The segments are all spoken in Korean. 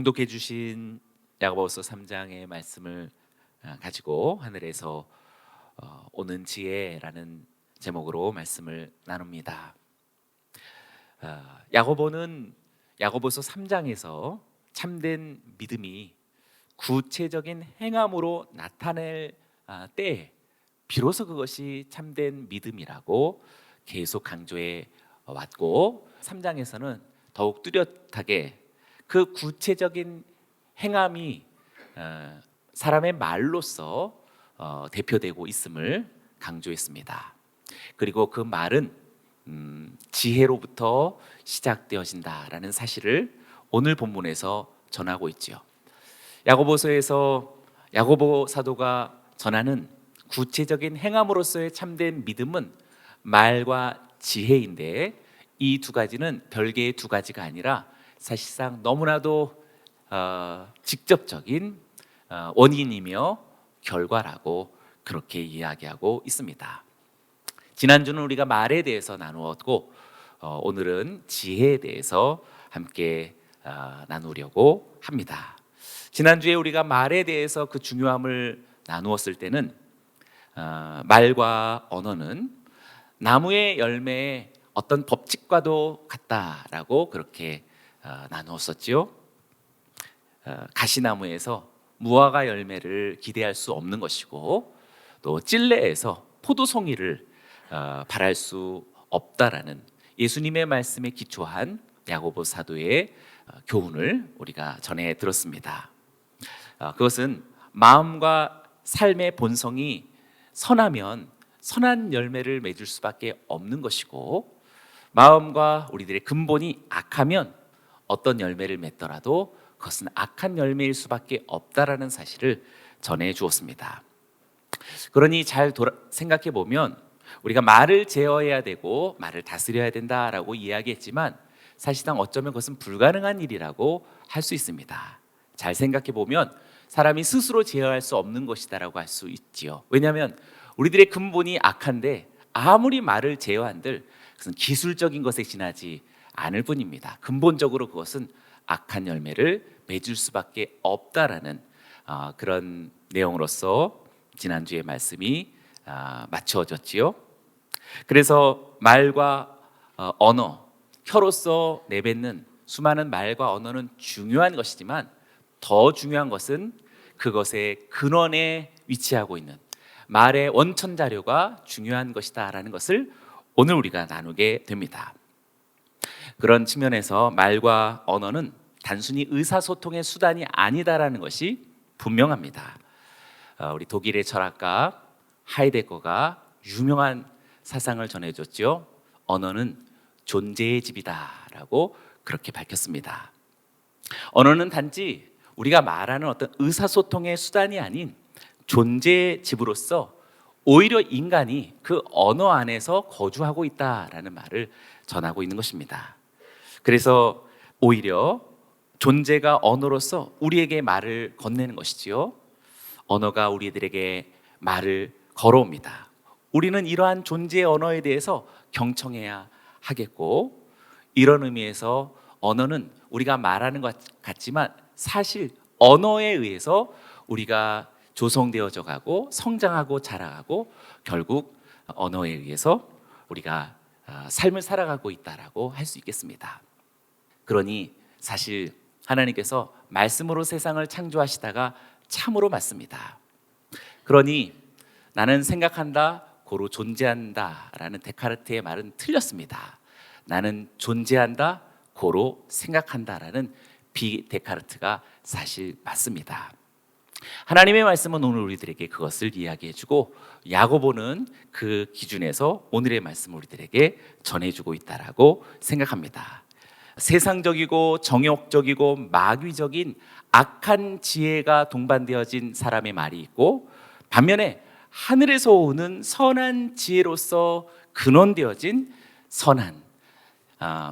봉독해 주신 야고보서 3장의 말씀을 가지고 하늘에서 오는 지혜라는 제목으로 말씀을 나눕니다. 야고보서 3장에서 참된 믿음이 구체적인 행함으로 나타낼 때에 비로소 그것이 참된 믿음이라고 계속 강조해 왔고, 3장에서는 더욱 뚜렷하게 그 구체적인 행함이 사람의 말로서 대표되고 있음을 강조했습니다. 그리고 그 말은 지혜로부터 시작되어진다라는 사실을 오늘 본문에서 전하고 있지요. 야고보서에서 야고보 사도가 전하는 구체적인 행함으로서의 참된 믿음은 말과 지혜인데, 이 두 가지는 별개의 두 가지가 아니라 사실상 너무나도 직접적인 원인이며 결과라고 그렇게 이야기하고 있습니다. 지난주는 우리가 말에 대해서 나누었고, 오늘은 지혜에 대해서 함께 나누려고 합니다. 지난주에 우리가 말에 대해서 그 중요함을 나누었을 때는 말과 언어는 나무의 열매의 어떤 법칙과도 같다라고 그렇게 나누었었지요. 가시나무에서 무화과 열매를 기대할 수 없는 것이고, 또 찔레에서 포도송이를 바랄 수 없다라는 예수님의 말씀에 기초한 야고보 사도의 교훈을 우리가 전해 들었습니다. 그것은 마음과 삶의 본성이 선하면 선한 열매를 맺을 수밖에 없는 것이고, 마음과 우리들의 근본이 악하면 어떤 열매를 맺더라도 그것은 악한 열매일 수밖에 없다라는 사실을 전해 주었습니다. 그러니 잘 생각해 보면 우리가 말을 제어해야 되고 말을 다스려야 된다라고 이야기했지만, 사실상 어쩌면 그것은 불가능한 일이라고 할 수 있습니다. 잘 생각해 보면 사람이 스스로 제어할 수 없는 것이다라고 할 수 있지요. 왜냐하면 우리들의 근본이 악한데 아무리 말을 제어한들 그것은 기술적인 것에 지나지 않을 뿐입니다. 근본적으로 그것은 악한 열매를 맺을 수밖에 없다라는 그런 내용으로서 지난주의 말씀이 맞추어졌지요. 그래서 말과 언어, 혀로서 내뱉는 수많은 말과 언어는 중요한 것이지만, 더 중요한 것은 그것의 근원에 위치하고 있는 말의 원천 자료가 중요한 것이다라는 것을 오늘 우리가 나누게 됩니다. 그런 측면에서 말과 언어는 단순히 의사소통의 수단이 아니다라는 것이 분명합니다. 우리 독일의 철학가 하이데거가 유명한 사상을 전해줬죠. 언어는 존재의 집이다라고 그렇게 밝혔습니다. 언어는 단지 우리가 말하는 어떤 의사소통의 수단이 아닌 존재의 집으로서 오히려 인간이 그 언어 안에서 거주하고 있다라는 말을 전하고 있는 것입니다. 그래서 오히려 존재가 언어로서 우리에게 말을 건네는 것이지요. 언어가 우리들에게 말을 걸어옵니다. 우리는 이러한 존재의 언어에 대해서 경청해야 하겠고, 이런 의미에서 언어는 우리가 말하는 것 같지만 사실 언어에 의해서 우리가 조성되어져 가고 성장하고 자라가고, 결국 언어에 의해서 우리가 삶을 살아가고 있다라고 할 수 있겠습니다. 그러니 사실 하나님께서 말씀으로 세상을 창조하시다가 참으로 맞습니다. 그러니 나는 생각한다 고로 존재한다라는 데카르트의 말은 틀렸습니다. 나는 존재한다 고로 생각한다라는 비데카르트가 사실 맞습니다. 하나님의 말씀은 오늘 우리들에게 그것을 이야기해주고, 야고보는 그 기준에서 오늘의 말씀을 우리들에게 전해주고 있다라고 생각합니다. 세상적이고 정욕적이고 마귀적인 악한 지혜가 동반되어진 사람의 말이 있고, 반면에 하늘에서 오는 선한 지혜로서 근원되어진 선한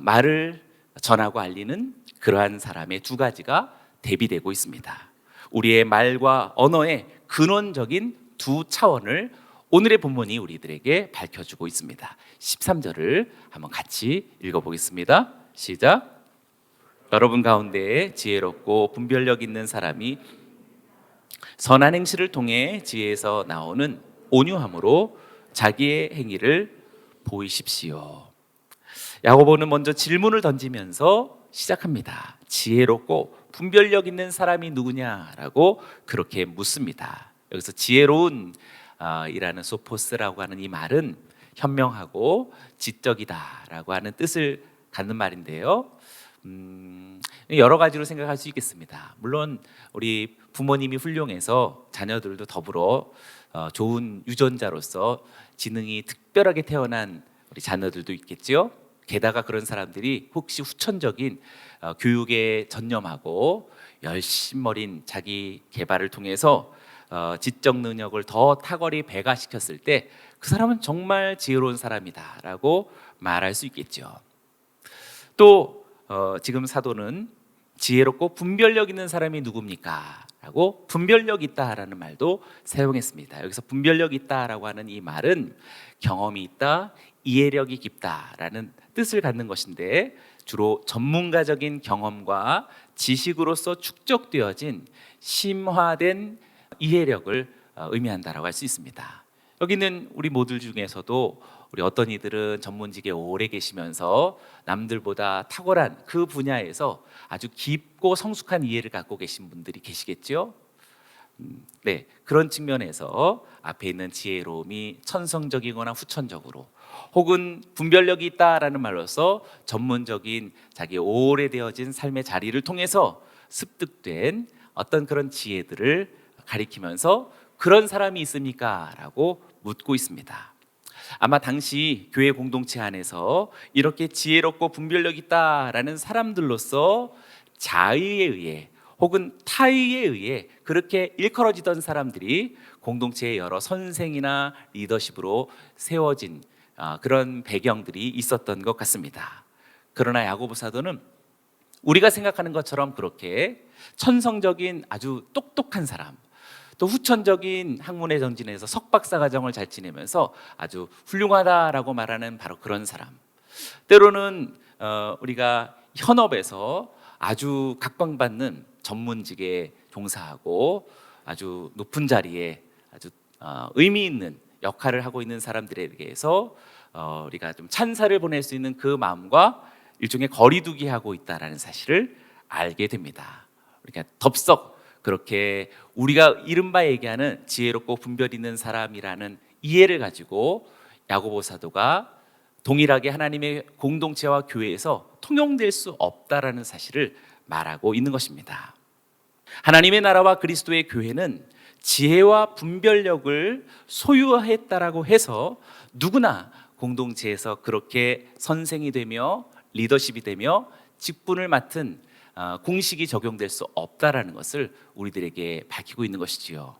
말을 전하고 알리는 그러한 사람의 두 가지가 대비되고 있습니다. 우리의 말과 언어의 근원적인 두 차원을 오늘의 본문이 우리들에게 밝혀주고 있습니다. 13절을 한번 같이 읽어보겠습니다. 시작. 여러분 가운데 지혜롭고 분별력 있는 사람이 선한 행실을 통해 지혜에서 나오는 온유함으로 자기의 행위를 보이십시오. 야고보는 먼저 질문을 던지면서 시작합니다. 지혜롭고 분별력 있는 사람이 누구냐라고 그렇게 묻습니다. 여기서 지혜로운 이라는 소포스라고 하는 이 말은 현명하고 지적이다라고 하는 뜻을 갖는 말인데요. 여러 가지로 생각할 수 있겠습니다. 물론 우리 부모님이 훌륭해서 자녀들도 더불어 좋은 유전자로서 지능이 특별하게 태어난 우리 자녀들도 있겠죠. 게다가 그런 사람들이 혹시 후천적인 교육에 전념하고 열심어린 자기 개발을 통해서 지적 능력을 더 탁월히 배가시켰을 때 그 사람은 정말 지혜로운 사람이다라고 말할 수 있겠죠. 또 지금 사도는 지혜롭고 분별력 있는 사람이 누굽니까? 라고 분별력 있다라는 말도 사용했습니다. 여기서 분별력 있다라고 하는 이 말은 경험이 있다, 이해력이 깊다라는 뜻을 갖는 것인데 주로 전문가적인 경험과 지식으로서 축적되어진 심화된 이해력을 의미한다라고 할 수 있습니다. 여기는 우리 모두 중에서도 우리 어떤 이들은 전문직에 오래 계시면서 남들보다 탁월한 그 분야에서 아주 깊고 성숙한 이해를 갖고 계신 분들이 계시겠죠. 네, 그런 측면에서 앞에 있는 지혜로움이 천성적이거나 후천적으로 혹은 분별력이 있다라는 말로서 전문적인 자기 오래되어진 삶의 자리를 통해서 습득된 어떤 그런 지혜들을 가리키면서 그런 사람이 있습니까? 라고 묻고 있습니다. 아마 당시 교회 공동체 안에서 이렇게 지혜롭고 분별력 있다라는 사람들로서 자의에 의해 혹은 타의에 의해 그렇게 일컬어지던 사람들이 공동체의 여러 선생이나 리더십으로 세워진 그런 배경들이 있었던 것 같습니다. 그러나 야고보 사도는 우리가 생각하는 것처럼 그렇게 천성적인 아주 똑똑한 사람, 또 후천적인 학문의 정진에서 석박사 과정을 잘 지내면서 아주 훌륭하다라고 말하는 바로 그런 사람, 때로는 우리가 현업에서 아주 각광받는 전문직에 종사하고 아주 높은 자리에 아주 의미 있는 역할을 하고 있는 사람들에게서 우리가 좀 찬사를 보낼 수 있는 그 마음과 일종의 거리두기 하고 있다라는 사실을 알게 됩니다. 그러니까 덥석 그렇게 우리가 이른바 얘기하는 지혜롭고 분별 있는 사람이라는 이해를 가지고 야고보 사도가 동일하게 하나님의 공동체와 교회에서 통용될 수 없다라는 사실을 말하고 있는 것입니다. 하나님의 나라와 그리스도의 교회는 지혜와 분별력을 소유했다라고 해서 누구나 공동체에서 그렇게 선생이 되며 리더십이 되며 직분을 맡은 공식이 적용될 수 없다라는 것을 우리들에게 밝히고 있는 것이지요.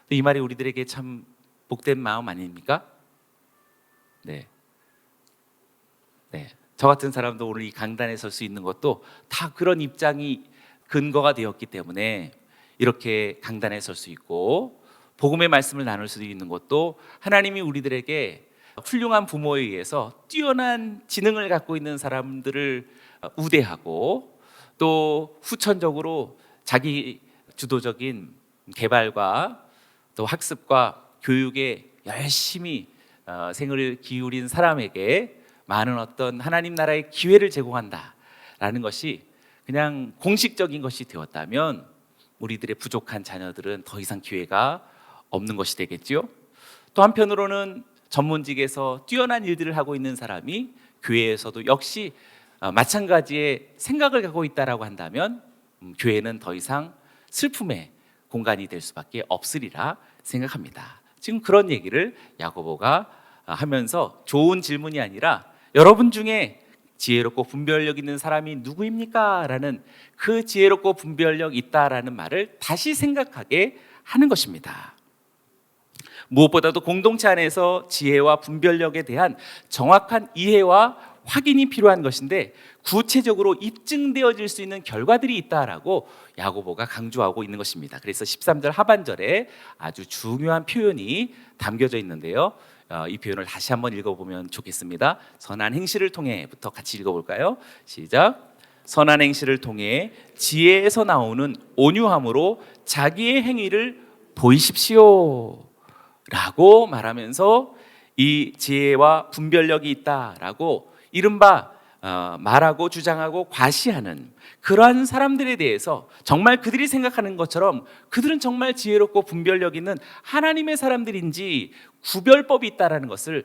이 말이 우리들에게 참 복된 마음 아닙니까? 네. 저 같은 사람도 오늘 이 강단에 설 수 있는 것도 다 그런 입장이 근거가 되었기 때문에 이렇게 강단에 설 수 있고 복음의 말씀을 나눌 수 있는 것도 하나님이 우리들에게 훌륭한 부모에 의해서 뛰어난 지능을 갖고 있는 사람들을 우대하고 또 후천적으로 자기 주도적인 개발과 또 학습과 교육에 열심히 생을 기울인 사람에게 많은 어떤 하나님 나라의 기회를 제공한다라는 것이 그냥 공식적인 것이 되었다면 우리들의 부족한 자녀들은 더 이상 기회가 없는 것이 되겠죠. 또 한편으로는 전문직에서 뛰어난 일들을 하고 있는 사람이 교회에서도 역시 마찬가지의 생각을 갖고 있다라고 한다면 교회는 더 이상 슬픔의 공간이 될 수밖에 없으리라 생각합니다. 지금 그런 얘기를 야고보가 하면서 좋은 질문이 아니라 여러분 중에 지혜롭고 분별력 있는 사람이 누구입니까? 라는 그 지혜롭고 분별력 있다라는 말을 다시 생각하게 하는 것입니다. 무엇보다도 공동체 안에서 지혜와 분별력에 대한 정확한 이해와 확인이 필요한 것인데 구체적으로 입증되어질 수 있는 결과들이 있다라고 야고보가 강조하고 있는 것입니다. 그래서 13절 하반절에 아주 중요한 표현이 담겨져 있는데요. 이 표현을 다시 한번 읽어보면 좋겠습니다. 선한 행실을 통해부터 같이 읽어볼까요? 시작. 선한 행실을 통해 지혜에서 나오는 온유함으로 자기의 행위를 보이십시오 라고 말하면서 이 지혜와 분별력이 있다라고 이른바 말하고 주장하고 과시하는 그러한 사람들에 대해서 정말 그들이 생각하는 것처럼 그들은 정말 지혜롭고 분별력 있는 하나님의 사람들인지 구별법이 있다라는 것을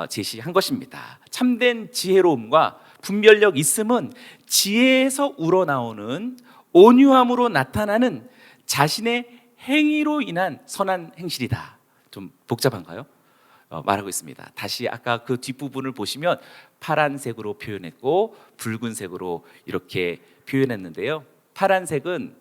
제시한 것입니다. 참된 지혜로움과 분별력 있음은 지혜에서 우러나오는 온유함으로 나타나는 자신의 행위로 인한 선한 행실이다. 좀 복잡한가요? 말하고 있습니다. 다시 아까 그 뒷부분을 보시면 파란색으로 표현했고 붉은색으로 이렇게 표현했는데요. 파란색은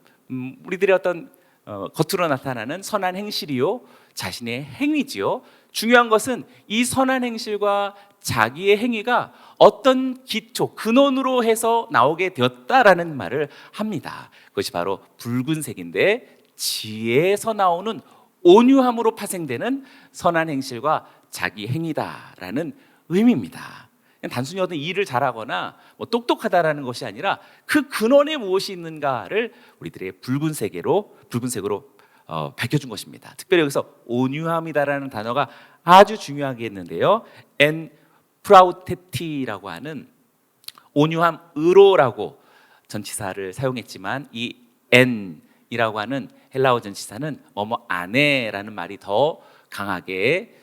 우리들의 어떤 겉으로 나타나는 선한 행실이요 자신의 행위지요. 중요한 것은 이 선한 행실과 자기의 행위가 어떤 기초, 근원으로 해서 나오게 되었다라는 말을 합니다. 그것이 바로 붉은색인데 지혜에서 나오는 온유함으로 파생되는 선한 행실과 자기 행위다라는 의미입니다. 단순히 어떤 일을 잘하거나 똑똑하다라는 것이 아니라 그 근원에 무엇이 있는가를 우리들의 붉은색으로 밝혀준 것입니다. 특별히 여기서 온유함이다라는 단어가 아주 중요하게 했는데요. en 프라우테티라고 하는 온유함 의로라고 전치사를 사용했지만 이 en이라고 하는 헬라어 전치사는 뭐뭐 안에라는 말이 더 강하게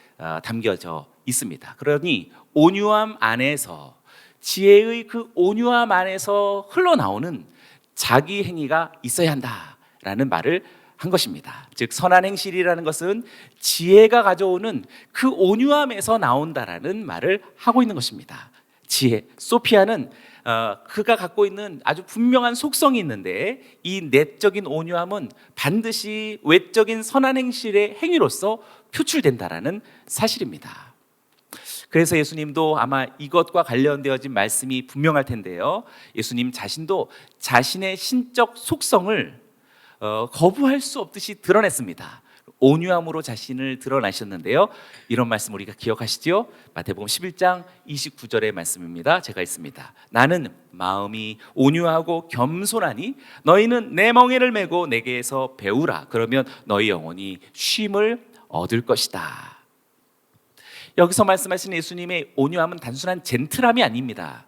담겨져 있습니다. 그러니 온유함 안에서 지혜의 그 온유함 안에서 흘러나오는 자기 행위가 있어야 한다라는 말을 한 것입니다. 즉 선한 행실이라는 것은 지혜가 가져오는 그 온유함에서 나온다라는 말을 하고 있는 것입니다. 지혜, 소피아는 그가 갖고 있는 아주 분명한 속성이 있는데 이 내적인 온유함은 반드시 외적인 선한 행실의 행위로서 표출된다라는 사실입니다. 그래서 예수님도 아마 이것과 관련되어진 말씀이 분명할 텐데요. 예수님 자신도 자신의 신적 속성을 거부할 수 없듯이 드러냈습니다. 온유함으로 자신을 드러나셨는데요. 이런 말씀 우리가 기억하시죠? 마태복음 11장 29절의 말씀입니다. 제가 읽습니다. 나는 마음이 온유하고 겸손하니 너희는 내 멍에를 메고 내게서 배우라. 그러면 너희 영혼이 쉼을 얻을 것이다. 여기서 말씀하시는 예수님의 온유함은 단순한 젠틀함이 아닙니다.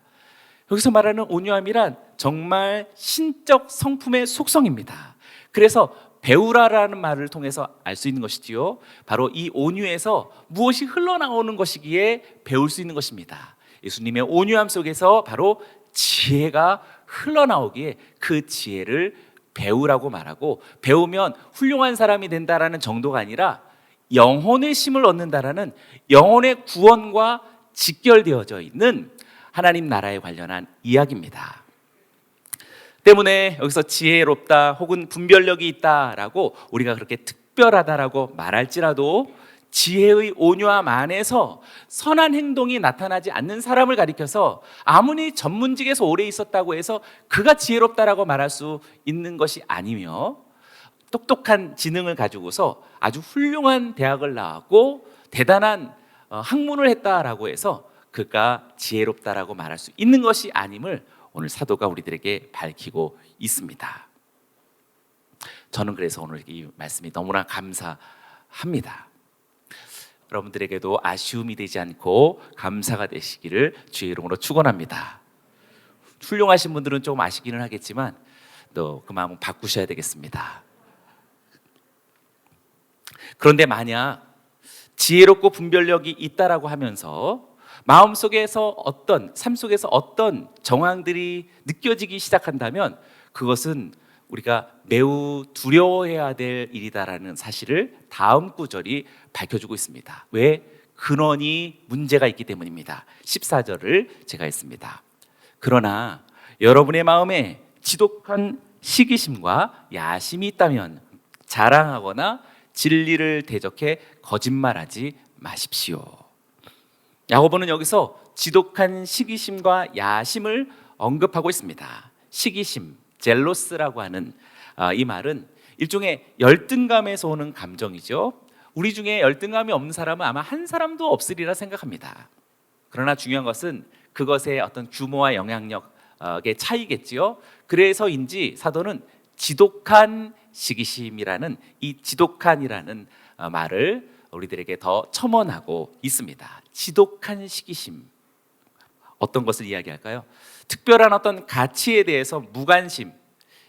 여기서 말하는 온유함이란 정말 신적 성품의 속성입니다. 그래서 배우라라는 말을 통해서 알 수 있는 것이지요. 바로 이 온유에서 무엇이 흘러나오는 것이기에 배울 수 있는 것입니다. 예수님의 온유함 속에서 바로 지혜가 흘러나오기에 그 지혜를 배우라고 말하고 배우면 훌륭한 사람이 된다라는 정도가 아니라 영혼의 힘을 얻는다라는 영혼의 구원과 직결되어져 있는 하나님 나라에 관련한 이야기입니다. 때문에 여기서 지혜롭다 혹은 분별력이 있다라고 우리가 그렇게 특별하다라고 말할지라도 지혜의 온유함 안에서 선한 행동이 나타나지 않는 사람을 가리켜서 아무리 전문직에서 오래 있었다고 해서 그가 지혜롭다라고 말할 수 있는 것이 아니며 똑똑한 지능을 가지고서 아주 훌륭한 대학을 나왔고 대단한 학문을 했다라고 해서 그가 지혜롭다라고 말할 수 있는 것이 아님을 오늘 사도가 우리들에게 밝히고 있습니다. 저는 그래서 오늘 이 말씀이 너무나 감사합니다. 여러분들에게도 아쉬움이 되지 않고 감사가 되시기를 주의 이름으로 축원합니다. 훌륭하신 분들은 조금 아시기는 하겠지만 또 그 마음은 바꾸셔야 되겠습니다. 그런데 만약 지혜롭고 분별력이 있다라고 하면서 마음속에서 삶 속에서 어떤 정황들이 느껴지기 시작한다면 그것은 우리가 매우 두려워해야 될 일이다라는 사실을 다음 구절이 밝혀주고 있습니다. 왜? 근원이 문제가 있기 때문입니다. 14절을 제가 읽습니다. 그러나 여러분의 마음에 지독한 시기심과 야심이 있다면 자랑하거나 진리를 대적해 거짓말하지 마십시오. 야고보는 여기서 지독한 시기심과 야심을 언급하고 있습니다. 시기심, 젤로스라고 하는 이 말은 일종의 열등감에서 오는 감정이죠. 우리 중에 열등감이 없는 사람은 아마 한 사람도 없으리라 생각합니다. 그러나 중요한 것은 그것의 어떤 규모와 영향력 차이겠지요. 그래서인지 사도는 지독한 시기심이라는 이 지독한이라는 말을 우리들에게 더 첨언하고 있습니다. 지독한 시기심. 어떤 것을 이야기할까요? 특별한 어떤 가치에 대해서 무관심,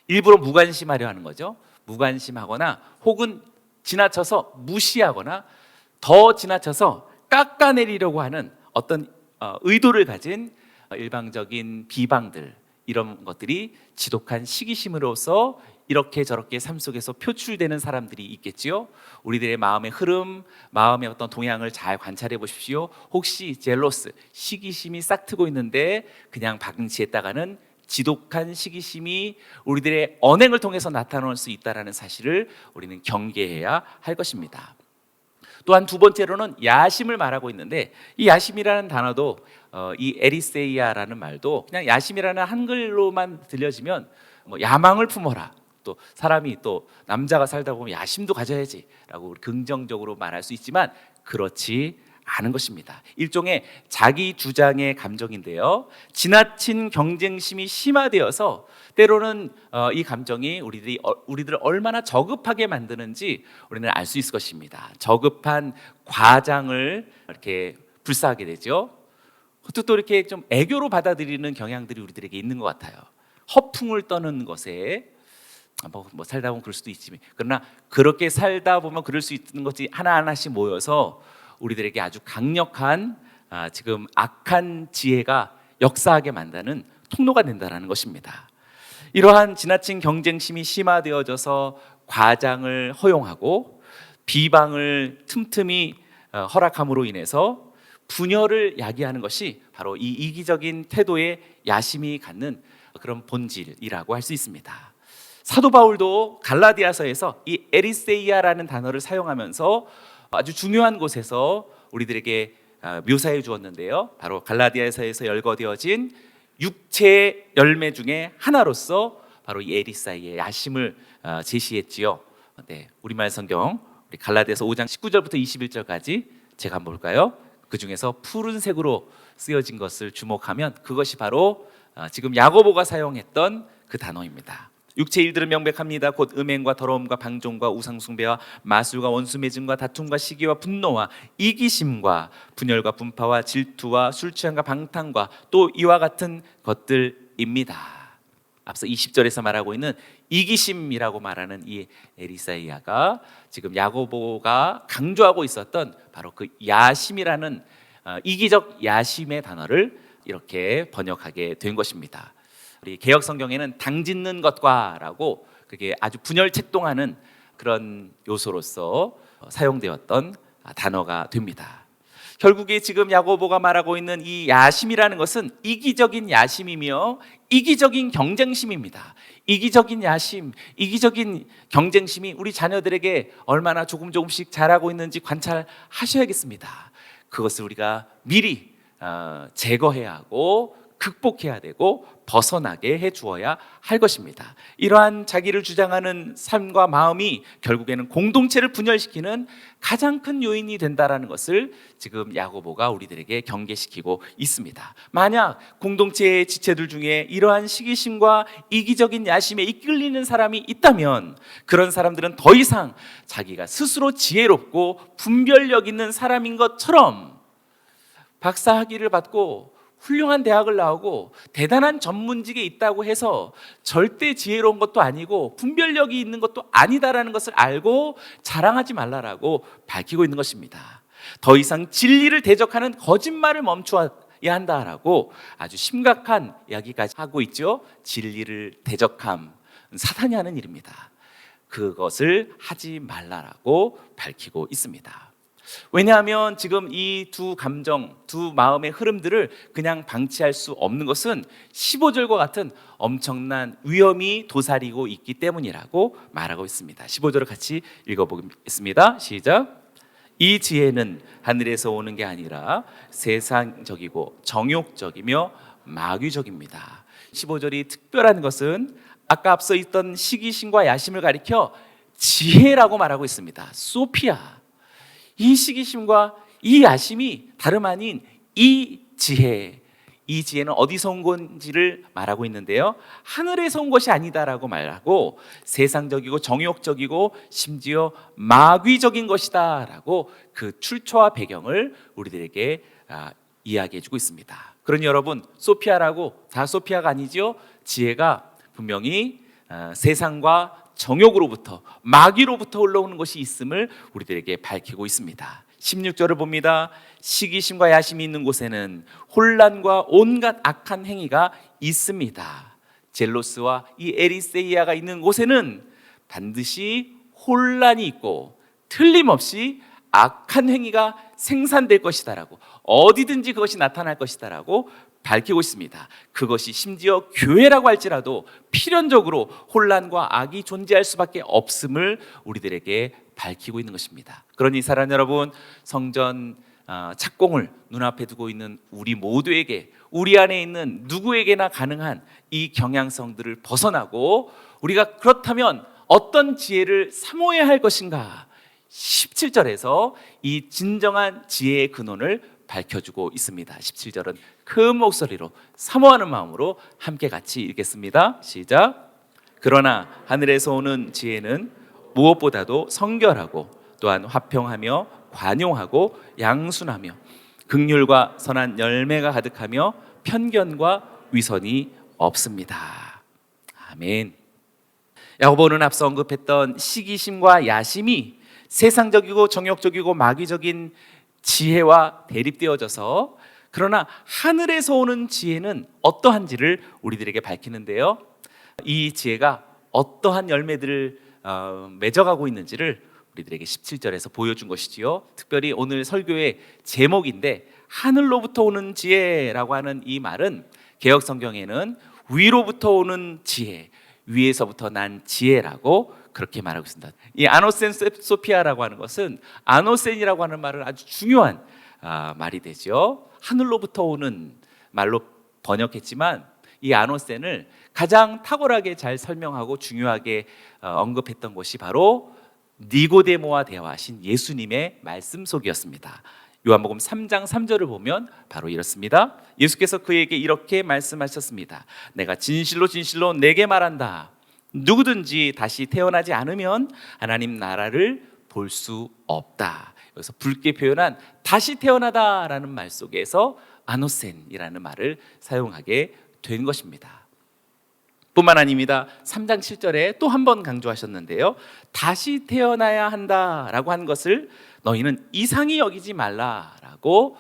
일부러 무관심하려 하는 거죠. 무관심하거나 혹은 지나쳐서 무시하거나 더 지나쳐서 깎아내리려고 하는 어떤 의도를 가진 일방적인 비방들, 이런 것들이 지독한 시기심으로서 이렇게 저렇게 삶 속에서 표출되는 사람들이 있겠지요. 우리들의 마음의 흐름, 마음의 어떤 동향을 잘 관찰해 보십시오. 혹시 젤로스, 시기심이 싹트고 있는데 그냥 방치했다가는 지독한 시기심이 우리들의 언행을 통해서 나타날 수 있다는 사실을 우리는 경계해야 할 것입니다. 또한 두 번째로는 야심을 말하고 있는데, 이 야심이라는 단어도 이 에리세이아라는 말도 그냥 야심이라는 한글로만 들려지면 뭐 야망을 품어라, 또 사람이 또 남자가 살다 보면 야심도 가져야지라고 긍정적으로 말할 수 있지만 그렇지 않은 것입니다. 일종의 자기 주장의 감정인데요, 지나친 경쟁심이 심화되어서 때로는 이 감정이 우리들을 얼마나 저급하게 만드는지 우리는 알 수 있을 것입니다. 저급한 과장을 이렇게 불사하게 되죠. 또 이렇게 좀 애교로 받아들이는 경향들이 우리들에게 있는 것 같아요. 허풍을 떠는 것에 뭐 살다 보면 그럴 수도 있지만, 그러나 그렇게 살다 보면 그럴 수 있는 것이 하나하나씩 모여서 우리들에게 아주 강력한 지금 악한 지혜가 역사하게 만드는 통로가 된다는 것입니다. 이러한 지나친 경쟁심이 심화되어져서 과장을 허용하고 비방을 틈틈이 허락함으로 인해서 분열을 야기하는 것이 바로 이 이기적인 태도의 야심이 갖는 그런 본질이라고 할 수 있습니다. 사도 바울도 갈라디아서에서 이 에리세이아라는 단어를 사용하면서 아주 중요한 곳에서 우리들에게 묘사해 주었는데요, 바로 갈라디아서에서 열거되어진 육체의 열매 중에 하나로서 바로 이 에리세이아의 야심을 제시했지요. 네, 우리말 성경 우리 갈라디아서 5장 19절부터 21절까지 제가 한번 볼까요? 그 중에서 푸른색으로 쓰여진 것을 주목하면 그것이 바로 지금 야고보가 사용했던 그 단어입니다. 육체의 일들은 명백합니다. 곧 음행과 더러움과 방종과 우상숭배와 마술과 원수매증과 다툼과 시기와 분노와 이기심과 분열과 분파와 질투와 술취함과 방탕과 또 이와 같은 것들입니다. 앞서 20절에서 말하고 있는 이기심이라고 말하는 이 에리사이아가 지금 야고보가 강조하고 있었던 바로 그 야심이라는 이기적 야심의 단어를 이렇게 번역하게 된 것입니다. 우리 개역 성경에는 당짓는 것과라고 그게 아주 분열책동하는 그런 요소로서 사용되었던 단어가 됩니다. 결국에 지금 야고보가 말하고 있는 이 야심이라는 것은 이기적인 야심이며 이기적인 경쟁심입니다. 이기적인 야심, 이기적인 경쟁심이 우리 자녀들에게 얼마나 조금씩 자라고 있는지 관찰하셔야겠습니다. 그것을 우리가 미리 제거해야 하고 극복해야 되고 벗어나게 해주어야 할 것입니다. 이러한 자기를 주장하는 삶과 마음이 결국에는 공동체를 분열시키는 가장 큰 요인이 된다는 것을 지금 야고보가 우리들에게 경계시키고 있습니다. 만약 공동체의 지체들 중에 이러한 시기심과 이기적인 야심에 이끌리는 사람이 있다면 그런 사람들은 더 이상 자기가 스스로 지혜롭고 분별력 있는 사람인 것처럼 박사 학위를 받고 훌륭한 대학을 나오고 대단한 전문직에 있다고 해서 절대 지혜로운 것도 아니고 분별력이 있는 것도 아니다라는 것을 알고 자랑하지 말라라고 밝히고 있는 것입니다. 더 이상 진리를 대적하는 거짓말을 멈춰야 한다라고 아주 심각한 이야기까지 하고 있죠. 진리를 대적함, 사탄이 하는 일입니다. 그것을 하지 말라라고 밝히고 있습니다. 왜냐하면 지금 이 두 감정, 두 마음의 흐름들을 그냥 방치할 수 없는 것은 15절과 같은 엄청난 위험이 도사리고 있기 때문이라고 말하고 있습니다. 15절을 같이 읽어보겠습니다. 시작. 이 지혜는 하늘에서 오는 게 아니라 세상적이고 정욕적이며 마귀적입니다. 15절이 특별한 것은 아까 앞서 있던 시기심과 야심을 가리켜 지혜라고 말하고 있습니다. 소피아. 이 시기심과 이 야심이 다름 아닌 이 지혜, 이 지혜는 어디서 온 건지를 말하고 있는데요, 하늘에서 온 것이 아니다라고 말하고 세상적이고 정욕적이고 심지어 마귀적인 것이다 라고 그 출처와 배경을 우리들에게 이야기해주고 있습니다. 그러니 여러분, 소피아라고 다 소피아가 아니죠. 지혜가 분명히 세상과 정욕으로부터, 마귀로부터 올라오는 것이 있음을 우리들에게 밝히고 있습니다. 16절을 봅니다. 시기심과 야심이 있는 곳에는 혼란과 온갖 악한 행위가 있습니다. 젤로스와 이 에리세이아가 있는 곳에는 반드시 혼란이 있고 틀림없이 악한 행위가 생산될 것이다라고, 어디든지 그것이 나타날 것이다라고 밝히고 있습니다. 그것이 심지어 교회라고 할지라도 필연적으로 혼란과 악이 존재할 수밖에 없음을 우리들에게 밝히고 있는 것입니다. 그러니 사랑하는 여러분, 성전 착공을 눈앞에 두고 있는 우리 모두에게, 우리 안에 있는 누구에게나 가능한 이 경향성들을 벗어나고 우리가 그렇다면 어떤 지혜를 사모해야 할 것인가, 17절에서 이 진정한 지혜의 근원을 밝혀주고 있습니다. 17절은 큰 목소리로 사모하는 마음으로 함께 같이 읽겠습니다. 시작. 그러나 하늘에서 오는 지혜는 무엇보다도 성결하고 또한 화평하며 관용하고 양순하며 긍휼과 선한 열매가 가득하며 편견과 위선이 없습니다. 아멘. 야고보는 앞서 언급했던 시기심과 야심이 세상적이고 정욕적이고 마귀적인 지혜와 대립되어져서, 그러나 하늘에서 오는 지혜는 어떠한지를 우리들에게 밝히는데요, 이 지혜가 어떠한 열매들을 맺어가고 있는지를 우리들에게 17절에서 보여준 것이지요. 특별히 오늘 설교의 제목인데, 하늘로부터 오는 지혜라고 하는 이 말은 개역 성경에는 위로부터 오는 지혜, 위에서부터 난 지혜라고 그렇게 말하고 있습니다. 이 아노센 소피아라고 하는 것은, 아노센이라고 하는 말은 아주 중요한 말이 되죠. 하늘로부터 오는 말로 번역했지만 이 아노센을 가장 탁월하게 잘 설명하고 중요하게 언급했던 것이 바로 니고데모와 대화하신 예수님의 말씀 속이었습니다. 요한복음 3장 3절을 보면 바로 이렇습니다. 예수께서 그에게 이렇게 말씀하셨습니다. 내가 진실로 진실로 내게 말한다. 누구든지 다시 태어나지 않으면 하나님 나라를 볼 수 없다. 여기서 붉게 표현한 다시 태어나다라는 말 속에서 아노센이라는 말을 사용하게 된 것입니다. 뿐만 아닙니다. 3장 7절에 또 한 번 강조하셨는데요, 다시 태어나야 한다라고 한 것을 너희는 이상히 여기지 말라라고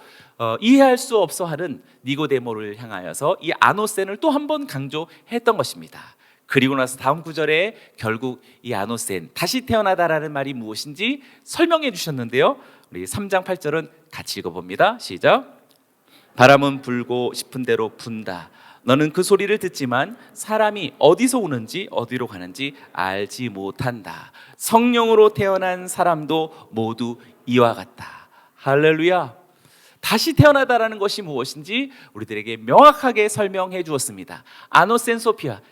이해할 수 없어 하는 니고데모를 향하여서 이 아노센을 또 한 번 강조했던 것입니다. 그리고 나서 다음 구절에 결국 이 아노센, 다시 태어나다라는 말이 무엇인지 설명해 주셨는데요, 우리 3장 8절은 같이 읽어봅니다. 시작. 바람은 불고 싶은 대로 분다. 너는 그 소리를 듣지만 사람이 어디서 오는지 어디로 가는지 알지 못한다. 성령으로 태어난 사람도 모두 이와 같다. 할렐루야. 다시 태어나다라는 것이 무엇인지 우리들에게 명확하게 설명해 주었습니다. 아노센 소피아,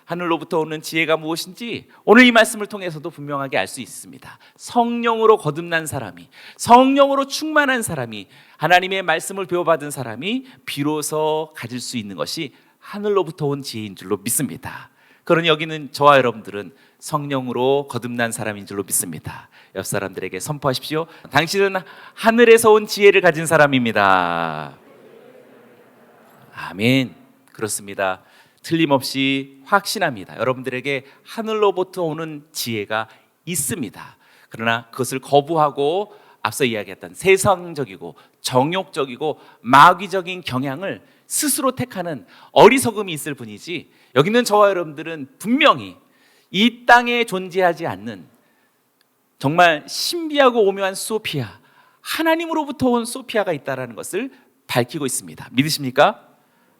하늘로부터 오는 지혜가 무엇인지 오늘 이 말씀을 통해서도 분명하게 알 수 있습니다. 성령으로 거듭난 사람이, 성령으로 충만한 사람이, 하나님의 말씀을 배워받은 사람이 비로소 가질 수 있는 것이 하늘로부터 온 지혜인 줄로 믿습니다. 그러니 여기는 저와 여러분들은 성령으로 거듭난 사람인 줄로 믿습니다. 옆 사람들에게 선포하십시오. 당신은 하늘에서 온 지혜를 가진 사람입니다. 아멘. 그렇습니다. 틀림없이 확신합니다. 여러분들에게 하늘로부터 오는 지혜가 있습니다. 그러나 그것을 거부하고 앞서 이야기했던 세상적이고 정욕적이고 마귀적인 경향을 스스로 택하는 어리석음이 있을 뿐이지, 여기는 저와 여러분들은 분명히 이 땅에 존재하지 않는 정말 신비하고 오묘한 소피아, 하나님으로부터 온 소피아가 있다는 것을 밝히고 있습니다. 믿으십니까?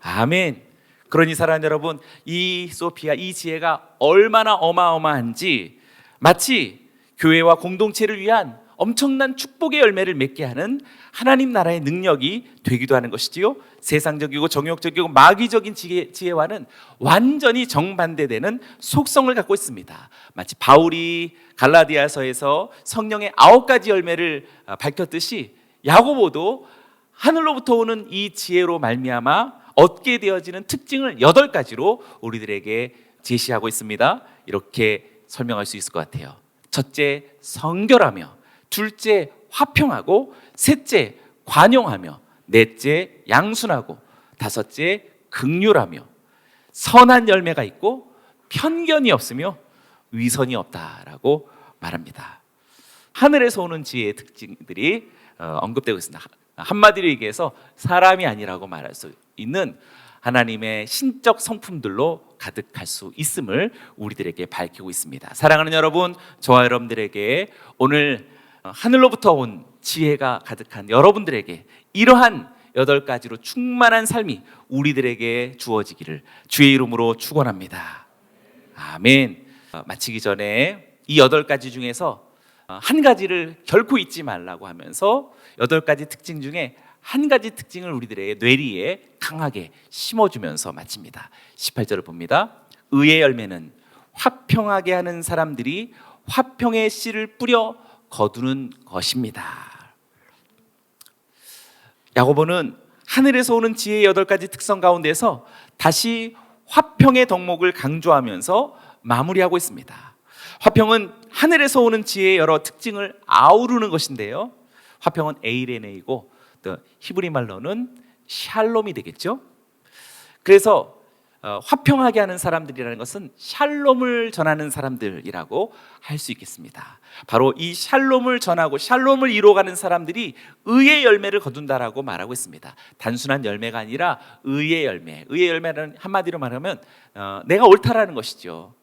아멘. 그러니 사랑하는 여러분, 이 소피아, 이 지혜가 얼마나 어마어마한지 마치 교회와 공동체를 위한 엄청난 축복의 열매를 맺게 하는 하나님 나라의 능력이 되기도 하는 것이지요. 세상적이고 정욕적이고 마귀적인 지혜와는 완전히 정반대되는 속성을 갖고 있습니다. 마치 바울이 갈라디아서에서 성령의 9가지 열매를 밝혔듯이 야고보도 하늘로부터 오는 이 지혜로 말미암아 얻게 되어지는 특징을 8가지로 우리들에게 제시하고 있습니다. 이렇게 설명할 수 있을 것 같아요. 첫째, 성결하며, 둘째, 화평하고, 셋째, 관용하며, 넷째, 양순하고, 다섯째, 긍휼하며, 선한 열매가 있고 편견이 없으며 위선이 없다라고 말합니다. 하늘에서 오는 지혜의 특징들이 언급되고 있습니다. 한마디로 얘기해서 사람이 아니라고 말할 수 있는 하나님의 신적 성품들로 가득할 수 있음을 우리들에게 밝히고 있습니다. 사랑하는 여러분, 저와 여러분들에게 오늘 하늘로부터 온 지혜가 가득한 여러분들에게 이러한 8가지로 충만한 삶이 우리들에게 주어지기를 주의 이름으로 축원합니다. 아멘. 마치기 전에 이 8가지 중에서 한 가지를 결코 잊지 말라고 하면서 8가지 특징 중에 한 가지 특징을 우리들의 뇌리에 강하게 심어주면서 마칩니다. 18절을 봅니다. 의의 열매는 화평하게 하는 사람들이 화평의 씨를 뿌려 거두는 것입니다. 야고보는 하늘에서 오는 지혜의 8가지 특성 가운데서 다시 화평의 덕목을 강조하면서 마무리하고 있습니다. 화평은 하늘에서 오는 지혜의 여러 특징을 아우르는 것인데요, 화평은 에이레네이고 또 히브리 말로는 샬롬이 되겠죠. 그래서 화평하게 하는 사람들이라는 것은 샬롬을 전하는 사람들이라고 할 수 있겠습니다. 바로 이 샬롬을 전하고 샬롬을 이루어가는 사람들이 의의 열매를 거둔다라고 말하고 있습니다. 단순한 열매가 아니라 의의 열매. 의의 열매는 한마디로 말하면 내가 옳다라는 것이죠.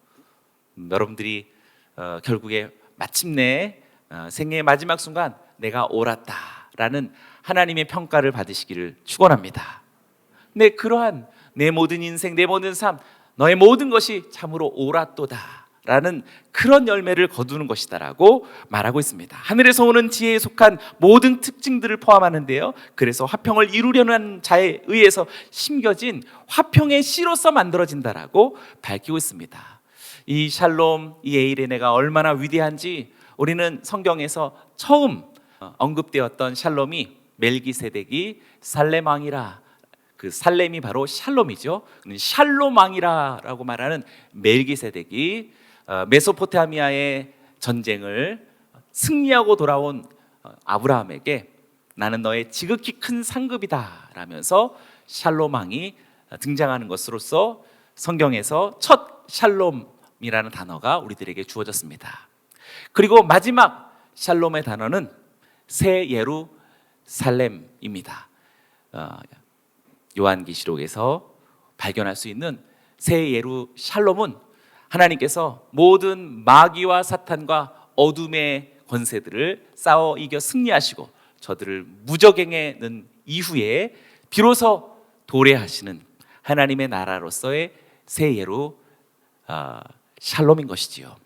여러분들이 결국에 마침내 생애의 마지막 순간 내가 옳았다라는 하나님의 평가를 받으시기를 축원합니다. 네, 그러한 내 모든 인생, 내 모든 삶, 너의 모든 것이 참으로 옳았도다 라는 그런 열매를 거두는 것이다라고 말하고 있습니다. 하늘에서 오는 지혜에 속한 모든 특징들을 포함하는데요, 그래서 화평을 이루려는 자에 의해서 심겨진 화평의 씨로서 만들어진다라고 밝히고 있습니다. 이 샬롬, 이 에이레네가 얼마나 위대한지 우리는 성경에서 처음 언급되었던 샬롬이 멜기세덱이 살렘 왕이라, 그 살렘이 바로 샬롬이죠. 샬롬 왕이라고 말하는 멜기세덱이 메소포타미아의 전쟁을 승리하고 돌아온 아브라함에게 나는 너의 지극히 큰 상급이다 라면서 샬롬 왕이 등장하는 것으로서 성경에서 첫 샬롬이라는 단어가 우리들에게 주어졌습니다. 그리고 마지막 샬롬의 단어는 새 예루살렘입니다. 요한계시록에서 발견할 수 있는 새 예루살렘은 하나님께서 모든 마귀와 사탄과 어둠의 권세들을 싸워 이겨 승리하시고 저들을 무적행해 는 이후에 비로소 도래하시는 하나님의 나라로서의 새 예루살렘인 것이지요.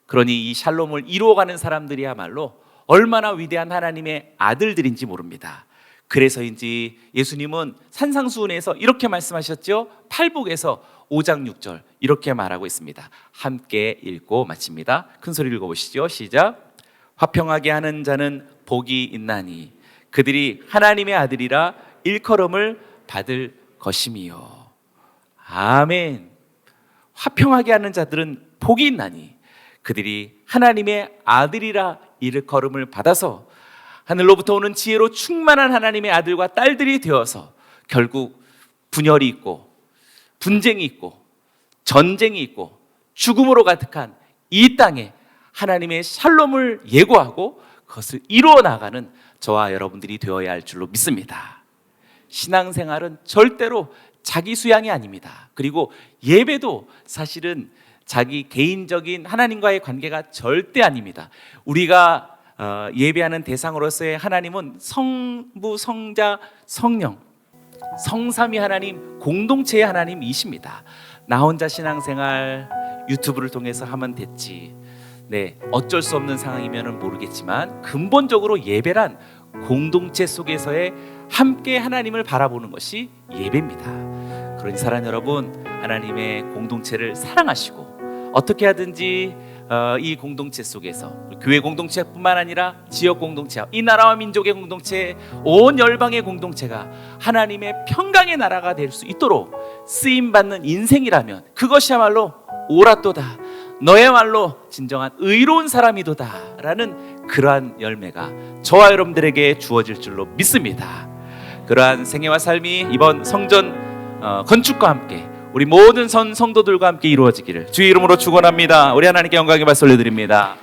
그러니 이 샬롬을 이루어가는 사람들이야말로 얼마나 위대한 하나님의 아들들인지 모릅니다. 그래서인지 예수님은 산상수훈에서 이렇게 말씀하셨죠. 팔복에서 5장 6절 이렇게 말하고 있습니다. 함께 읽고 마칩니다. 큰 소리로 읽어보시죠. 시작. 화평하게 하는 자는 복이 있나니 그들이 하나님의 아들이라 일컬음을 받을 것임이요. 아멘. 화평하게 하는 자들은 복이 있나니 그들이 하나님의 아들이라 일컬음을 받아서 하늘로부터 오는 지혜로 충만한 하나님의 아들과 딸들이 되어서 결국 분열이 있고 분쟁이 있고 전쟁이 있고 죽음으로 가득한 이 땅에 하나님의 샬롬을 예고하고 그것을 이루어 나가는 저와 여러분들이 되어야 할 줄로 믿습니다. 신앙생활은 절대로 자기 수양이 아닙니다. 그리고 예배도 사실은 자기 개인적인 하나님과의 관계가 절대 아닙니다. 우리가 예배하는 대상으로서의 하나님은 성부, 성자, 성령, 성삼위 하나님, 공동체의 하나님이십니다. 나 혼자 신앙생활 유튜브를 통해서 하면 됐지, 네, 어쩔 수 없는 상황이면 모르겠지만 근본적으로 예배란 공동체 속에서의 함께 하나님을 바라보는 것이 예배입니다. 그러니 사랑하는 여러분, 하나님의 공동체를 사랑하시고 어떻게 하든지 이 공동체 속에서 교회 공동체뿐만 아니라 지역 공동체, 이 나라와 민족의 공동체, 온 열방의 공동체가 하나님의 평강의 나라가 될 수 있도록 쓰임받는 인생이라면 그것이야말로 옳았도다, 너야말로 진정한 의로운 사람이도다 라는 그러한 열매가 저와 여러분들에게 주어질 줄로 믿습니다. 그러한 생애와 삶이 이번 성전 건축과 함께 우리 모든 성도들과 함께 이루어지기를 주의 이름으로 축원합니다. 우리 하나님께 영광의 박수 올려드립니다.